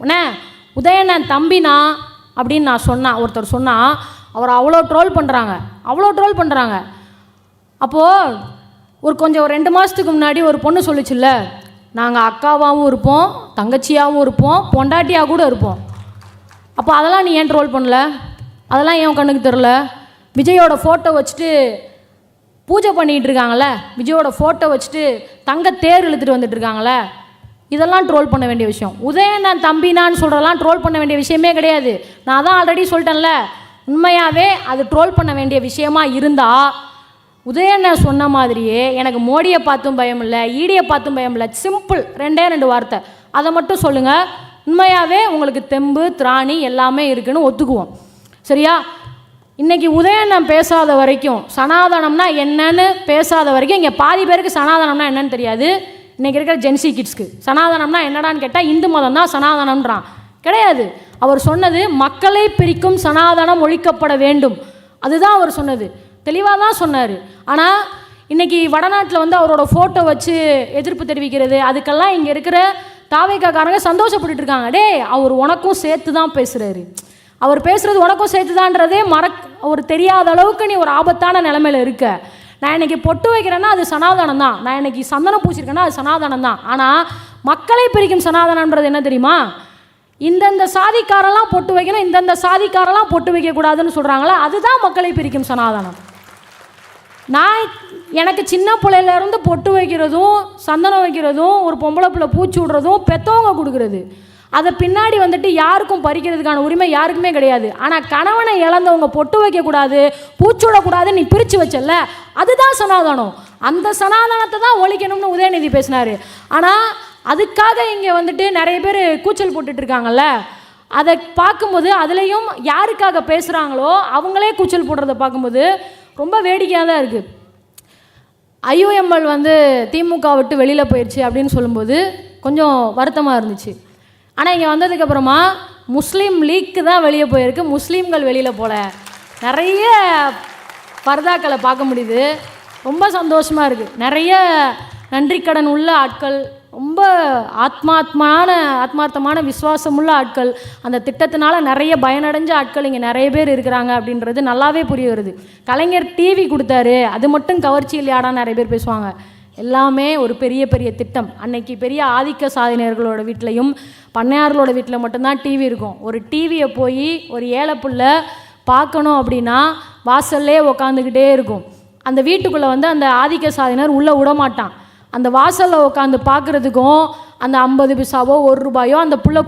உடனே உதயண்ணன் தம்பினா அப்படின்னு நான் சொன்னேன். ஒருத்தர் சொன்னால் அவர் அவ்வளோ ட்ரோல் பண்ணுறாங்க. அப்போது ஒரு 2 மாதத்துக்கு முன்னாடி ஒரு பொண்ணு சொல்லிச்சுல்ல, நாங்கள் அக்காவாகவும் இருப்போம், தங்கச்சியாகவும் இருப்போம், பொண்டாட்டியாக கூட இருப்போம். அப்போ அதெல்லாம் நீ ஏன் ட்ரோல் பண்ணல? அதெல்லாம் ஏன் கண்ணுக்கு தெரில? விஜயோட ஃபோட்டோ வச்சுட்டு பூஜை பண்ணிகிட்டு இருக்காங்களே, விஜயோட ஃபோட்டோ வச்சுட்டு தங்க தேர் இழுத்துட்டு வந்துட்டு இருக்காங்களே, இதெல்லாம் ட்ரோல் பண்ண வேண்டிய விஷயம். உதயண்ணன் தம்பினான்னு சொல்கிறதெல்லாம் ட்ரோல் பண்ண வேண்டிய விஷயமே கிடையாது. நான் தான் ஆல்ரெடி சொல்லிட்டேன்ல, உண்மையாகவே அது ட்ரோல் பண்ண வேண்டிய விஷயமா இருந்தால் உதயண்ணன் சொன்ன மாதிரியே எனக்கு மோடியை பார்த்தும் பயம் இல்லை, ஈடியை பார்த்தும் பயம் இல்லை, சிம்பிள் 2 வார்த்தை அதை மட்டும் சொல்லுங்கள். உண்மையாகவே உங்களுக்கு தெம்பு திராணி எல்லாமே இருக்குன்னு ஒத்துக்குவோம். சரியா? இன்றைக்கி உதயண்ணன் பேசாத வரைக்கும், சனாதனம்னா என்னன்னு பேசாத வரைக்கும் இங்கே பாதி பேருக்கு சனாதனம்னா என்னன்னு தெரியாது. இன்றைக்கி இருக்கிற ஜென்சி கிட்ஸ்க்கு சனாதனம்னா என்னடான்னு கேட்டால் இந்து மதம் தான் சனாதனம்ன்றான். கிடையாது. அவர் சொன்னது மக்களை பிரிக்கும் சனாதனம் ஒழிக்கப்பட வேண்டும், அதுதான் அவர் சொன்னது. தெளிவாக தான் சொன்னார். ஆனால் இன்றைக்கி வடநாட்டில் அவரோட ஃபோட்டோ வச்சு எதிர்ப்பு தெரிவிக்கிறது, அதுக்கெல்லாம் இங்கே இருக்கிற தாவேக்காரங்க சந்தோஷப்பட்டு இருக்காங்க. டே, அவர் உனக்கும் சேர்த்து தான் பேசுகிறாரு, அவர் பேசுகிறது உனக்கும் சேர்த்து தான்றதே அவர் தெரியாத அளவுக்கு நீ ஒரு ஆபத்தான நிலைமையில் இருக்க. நான் இன்றைக்கி பொட்டு வைக்கிறேன்னா அது சனாதனம் தான், நான் இன்றைக்கி சந்தனம் பூசிருக்கேன்னா அது சனாதனம் தான். ஆனால் மக்களை பிரிக்கும் சனாதனன்றது என்ன தெரியுமா? இந்தந்த சாதிக்காரெல்லாம் பொட்டு வைக்கணும், இந்தந்த சாதிக்காரெல்லாம் பொட்டு வைக்கக்கூடாதுன்னு சொல்கிறாங்களா, அதுதான் மக்களை பிரிக்கும் சனாதனம். நான் எனக்கு சின்ன பிள்ளையிலேருந்து பொட்டு வைக்கிறதும் சந்தனம் வைக்கிறதும் ஒரு பொம்பளை பிள்ளை பூச்சி விடுறதும் பெற்றவங்க கொடுக்குறது, அதை பின்னாடி யாருக்கும் பறிக்கிறதுக்கான உரிமை யாருக்குமே கிடையாது. ஆனால் கணவனை இழந்தவங்க பொட்டு வைக்கக்கூடாது பூச்சி விடக்கூடாதுன்னு நீ பிரித்து வச்சல, அதுதான் சனாதனம். அந்த சனாதனத்தை தான் ஒழிக்கணும்னு உதயநிதி பேசினார். ஆனால் அதுக்காக இங்கே நிறைய பேர் கூச்சல் போட்டுட்டு இருக்காங்கல்ல, அதை பார்க்கும்போது அதுலேயும் யாருக்காக பேசுகிறாங்களோ அவங்களே கூச்சல் போடுறதை பார்க்கும்போது ரொம்ப வேடிக்கையாக தான் இருக்குது. ஐயுஎம்எல் திமுக விட்டு வெளியில் போயிடுச்சு அப்படின்னு சொல்லும்போது கொஞ்சம் வருத்தமாக இருந்துச்சு. ஆனால் இங்கே வந்ததுக்கப்புறமா முஸ்லீம் லீக்கு தான் வெளியே போயிருக்கு, முஸ்லீம்கள் வெளியில் போகல. நிறைய பர்தாக்களை பார்க்க முடியுது, ரொம்ப சந்தோஷமாக இருக்குது. நிறைய நன்றிக்கடன் உள்ள ஆட்கள், ரொம்ப ஆத்மார்த்தமான விசுவாசமுள்ள ஆட்கள், அந்த திட்டத்தினால நிறைய பயனடைஞ்ச ஆட்கள் இங்கே நிறைய பேர் இருக்கிறாங்க அப்படின்றது நல்லாவே புரிய வருது. கலைஞர் டிவி கொடுத்தாரு, அது மட்டும் கவர்ச்சி இல்லையாடான்னு நிறைய பேர் பேசுவாங்க. எல்லாமே ஒரு பெரிய பெரிய திட்டம். அன்னைக்கு பெரிய ஆதிக்க சாதனையர்களோட வீட்லையும் பண்ணையார்களோட வீட்டில் மட்டும்தான் டிவி இருக்கும். ஒரு டிவியை போய் ஒரு ஏழை பிள்ளை பார்க்கணும் அப்படின்னா வாசல்லே உக்காந்துக்கிட்டே இருக்கும். அந்த வீட்டுக்குள்ளே அந்த ஆதிக்க சாதனையர் உள்ளே விடமாட்டான். அந்த வாசலில் உட்காந்து பார்க்குறதுக்கும் அந்த 50 பைசாவோ 1 ரூபாயோ அந்த புள்ள